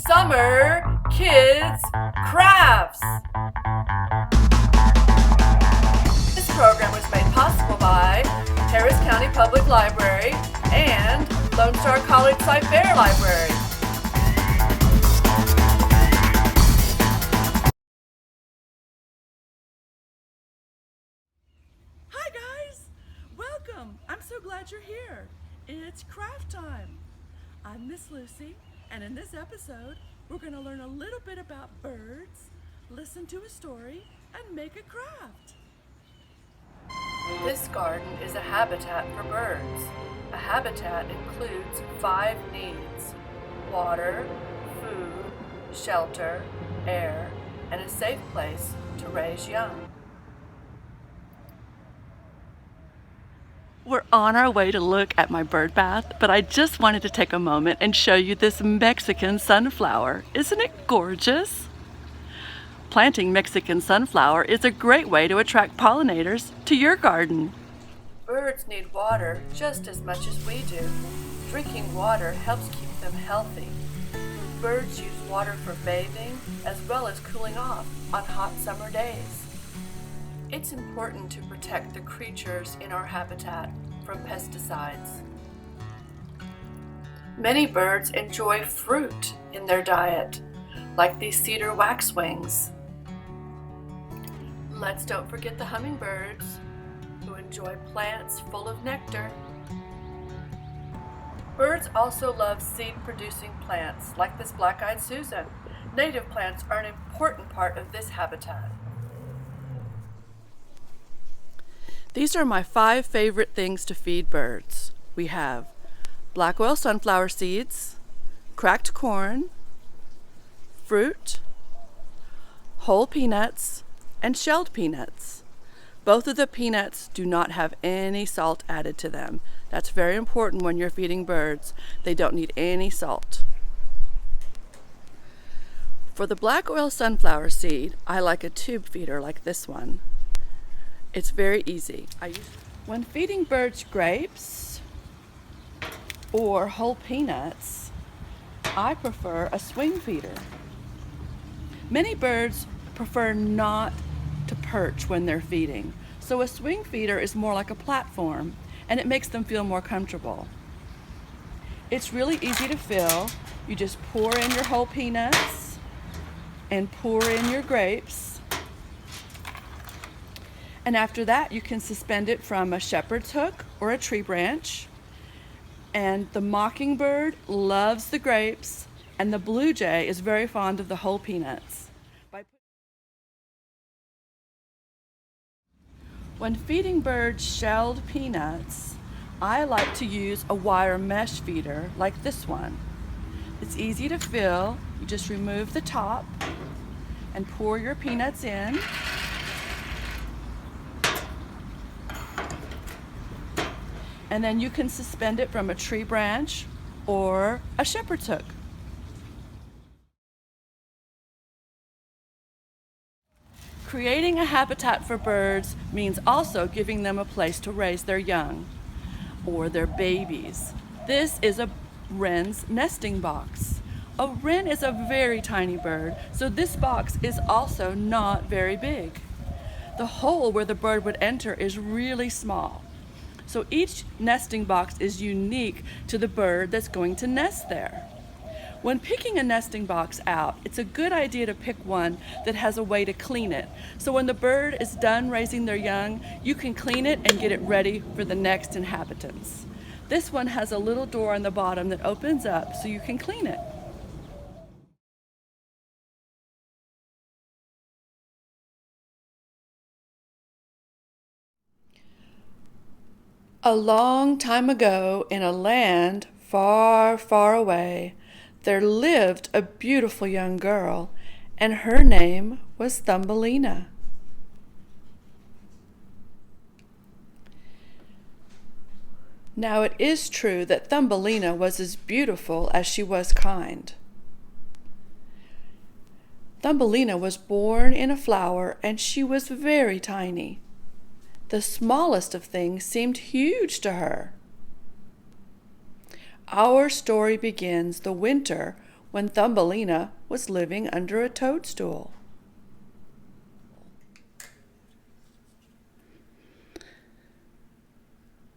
Summer Kids Crafts. This program was made possible by Harris County Public Library and Lone Star College Site Fair Library. Hi guys! Welcome! I'm so glad you're here. It's craft time. I'm Miss Lucy, and in this episode, we're going to learn a little bit about birds, listen to a story, and make a craft. This garden is a habitat for birds. A habitat includes 5 needs: water, food, shelter, air, and a safe place to raise young. We're on our way to look at my bird bath, but I just wanted to take a moment and show you this Mexican sunflower. Isn't it gorgeous? Planting Mexican sunflower is a great way to attract pollinators to your garden. Birds need water just as much as we do. Drinking water helps keep them healthy. Birds use water for bathing as well as cooling off on hot summer days. It's important to protect the creatures in our habitat from pesticides. Many birds enjoy fruit in their diet, like these cedar waxwings. Let's don't forget the hummingbirds, who enjoy plants full of nectar. Birds also love seed-producing plants, like this black-eyed Susan. Native plants are an important part of this habitat. These are my 5 favorite things to feed birds. We have black oil sunflower seeds, cracked corn, fruit, whole peanuts, and shelled peanuts. Both of the peanuts do not have any salt added to them. That's very important when you're feeding birds. They don't need any salt. For the black oil sunflower seed, I like a tube feeder like this one. It's very easy. When feeding birds grapes or whole peanuts, I prefer a swing feeder. Many birds prefer not to perch when they're feeding, so a swing feeder is more like a platform, and it makes them feel more comfortable. It's really easy to fill. You just pour in your whole peanuts and pour in your grapes. And after that, you can suspend it from a shepherd's hook or a tree branch. And the mockingbird loves the grapes, and the blue jay is very fond of the whole peanuts. When feeding birds shelled peanuts, I like to use a wire mesh feeder like this one. It's easy to fill. You just remove the top and pour your peanuts in. And then you can suspend it from a tree branch or a shepherd's hook. Creating a habitat for birds means also giving them a place to raise their young or their babies. This is a wren's nesting box. A wren is a very tiny bird, so this box is also not very big. The hole where the bird would enter is really small. So each nesting box is unique to the bird that's going to nest there. When picking a nesting box out, it's a good idea to pick one that has a way to clean it. So when the bird is done raising their young, you can clean it and get it ready for the next inhabitants. This one has a little door on the bottom that opens up so you can clean it. A long time ago, in a land far, far away, there lived a beautiful young girl, and her name was Thumbelina. Now it is true that Thumbelina was as beautiful as she was kind. Thumbelina was born in a flower, and she was very tiny. The smallest of things seemed huge to her. Our story begins the winter when Thumbelina was living under a toadstool.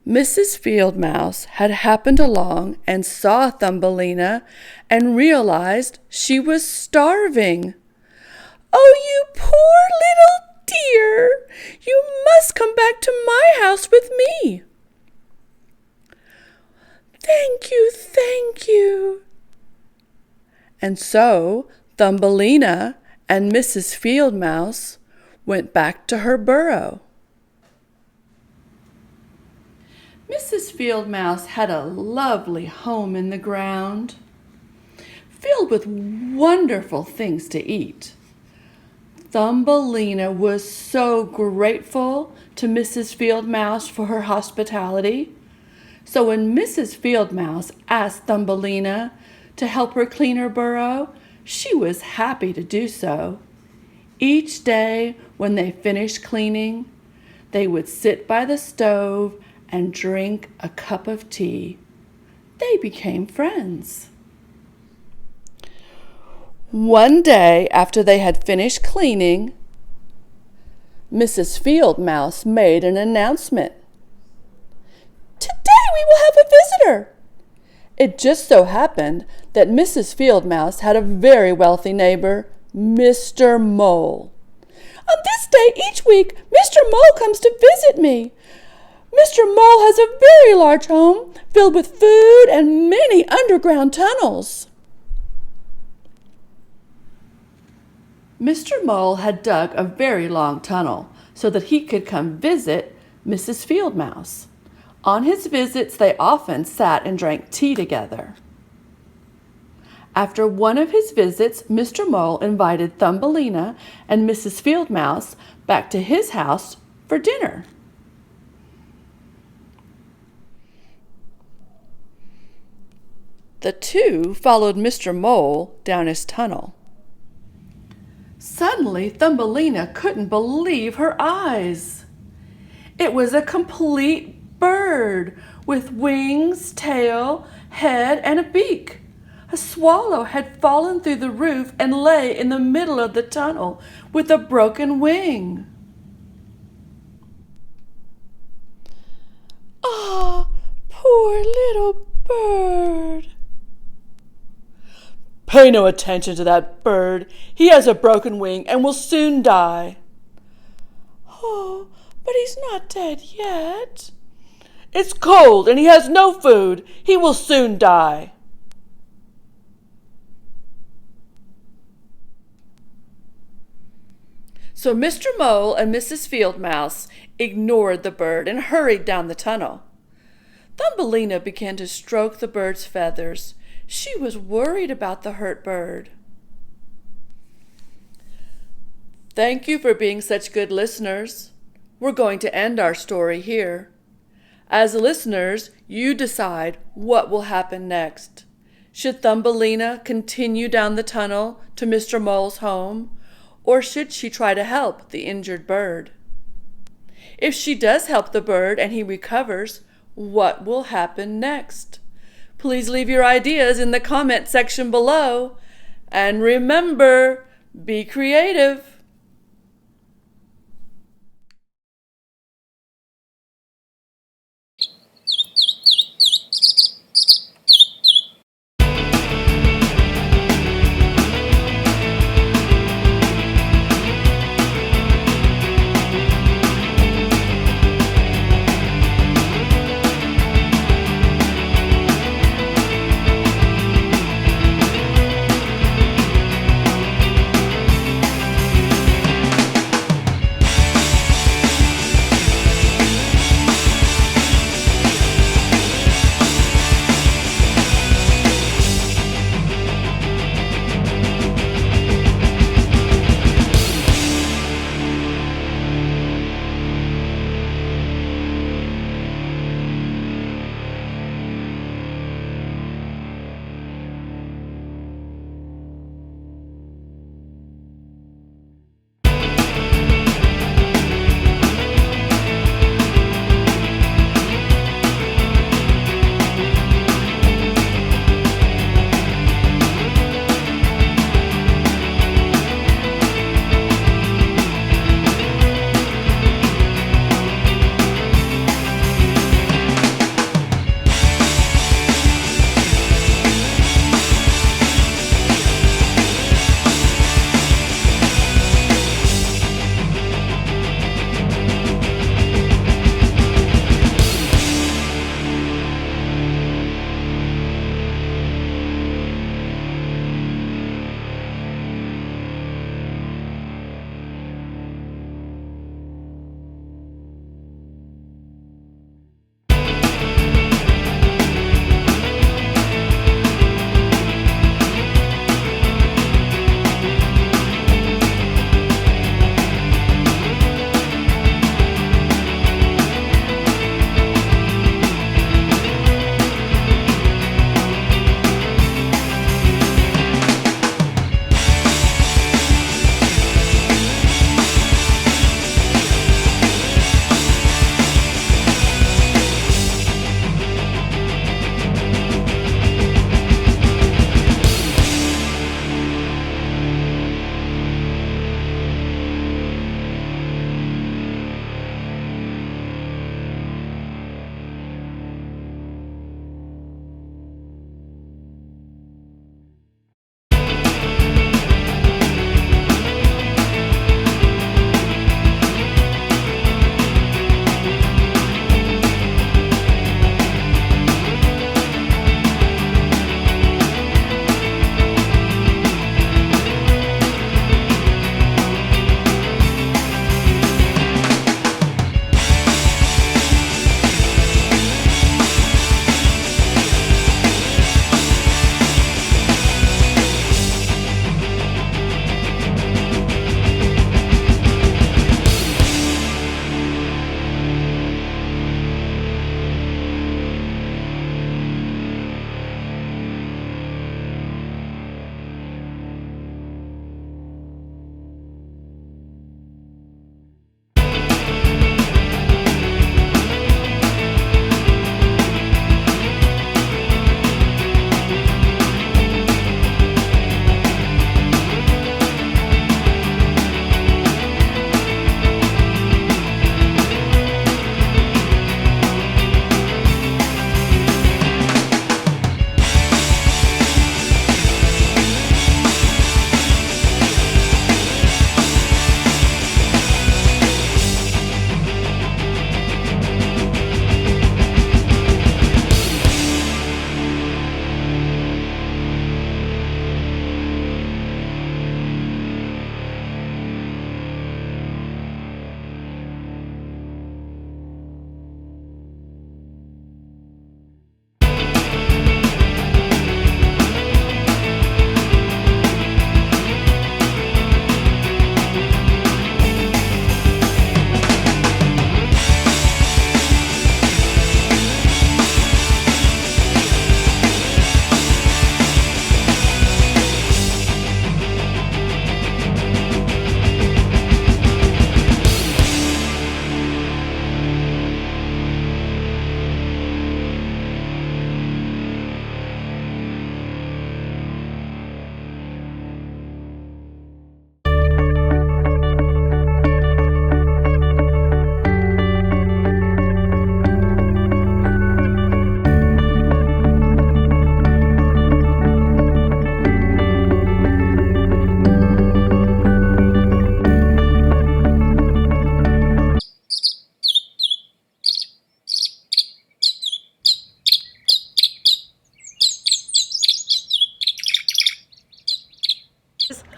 Mrs. Field Mouse had happened along and saw Thumbelina and realized she was starving. "Oh, you poor little dear! You must come back to my house with me." "Thank you, thank you." And so Thumbelina and Mrs. Field Mouse went back to her burrow. Mrs. Field Mouse had a lovely home in the ground, filled with wonderful things to eat. Thumbelina was so grateful to Mrs. Field Mouse for her hospitality. So when Mrs. Field Mouse asked Thumbelina to help her clean her burrow, she was happy to do so. Each day when they finished cleaning, they would sit by the stove and drink a cup of tea. They became friends. One day after they had finished cleaning, Mrs. Field Mouse made an announcement. "Today we will have a visitor." It just so happened that Mrs. Field Mouse had a very wealthy neighbor, Mr. Mole. "On this day each week, Mr. Mole comes to visit me. Mr. Mole has a very large home filled with food and many underground tunnels." Mr. Mole had dug a very long tunnel so that he could come visit Mrs. Field Mouse. On his visits, they often sat and drank tea together. After one of his visits, Mr. Mole invited Thumbelina and Mrs. Field Mouse back to his house for dinner. The two followed Mr. Mole down his tunnel. Suddenly, Thumbelina couldn't believe her eyes. It was a complete bird with wings, tail, head, and a beak. A swallow had fallen through the roof and lay in the middle of the tunnel with a broken wing. "Ah, poor little bird." "Pay no attention to that bird. He has a broken wing and will soon die." "Oh, but he's not dead yet." "It's cold and he has no food. He will soon die." So Mr. Mole and Mrs. Field Mouse ignored the bird and hurried down the tunnel. Thumbelina began to stroke the bird's feathers. She was worried about the hurt bird. Thank you for being such good listeners. We're going to end our story here. As listeners, you decide what will happen next. Should Thumbelina continue down the tunnel to Mr. Mole's home, or should she try to help the injured bird? If she does help the bird and he recovers, what will happen next? Please leave your ideas in the comment section below. And remember, be creative.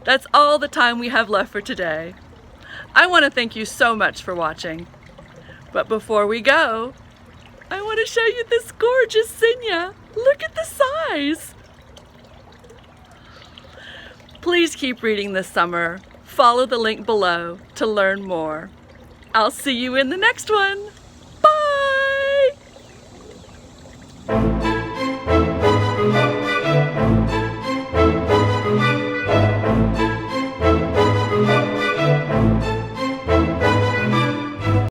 That's all the time we have left for today. I want to thank you so much for watching. But before we go, I want to show you this gorgeous zinnia. Look at the size. Please keep reading this summer. Follow the link below to learn more. I'll see you in the next one.